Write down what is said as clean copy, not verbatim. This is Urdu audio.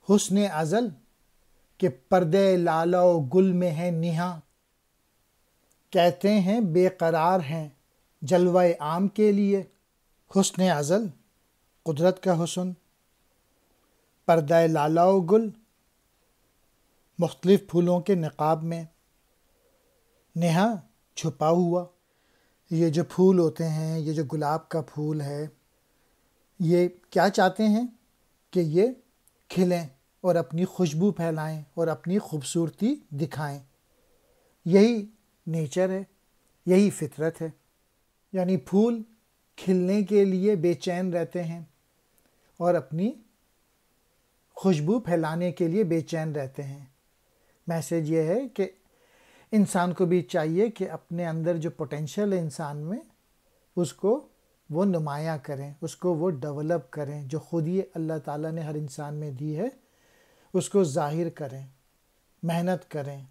حسن ازل کہ پردے لالا و گل میں ہے نہاں، کہتے ہیں بے قرار ہیں جلوہ عام کے لیے۔ حسن ازل قدرت کا حسن، پردہ لالا و گل مختلف پھولوں کے نقاب میں، نہاں چھپا ہوا۔ یہ جو پھول ہوتے ہیں، یہ جو گلاب کا پھول ہے، یہ کیا چاہتے ہیں کہ یہ کھلیں اور اپنی خوشبو پھیلائیں اور اپنی خوبصورتی دکھائیں۔ یہی نیچر ہے، یہی فطرت ہے۔ یعنی پھول کھلنے کے لیے بے چین رہتے ہیں اور اپنی خوشبو پھیلانے کے لیے بے چین رہتے ہیں۔ میسج یہ ہے کہ انسان کو بھی چاہیے کہ اپنے اندر جو پوٹینشل ہے انسان میں، اس کو وہ نمایاں کریں، اس کو وہ ڈیولپ کریں، جو خود ہی اللہ تعالیٰ نے ہر انسان میں دی ہے اس کو ظاہر کریں، محنت کریں۔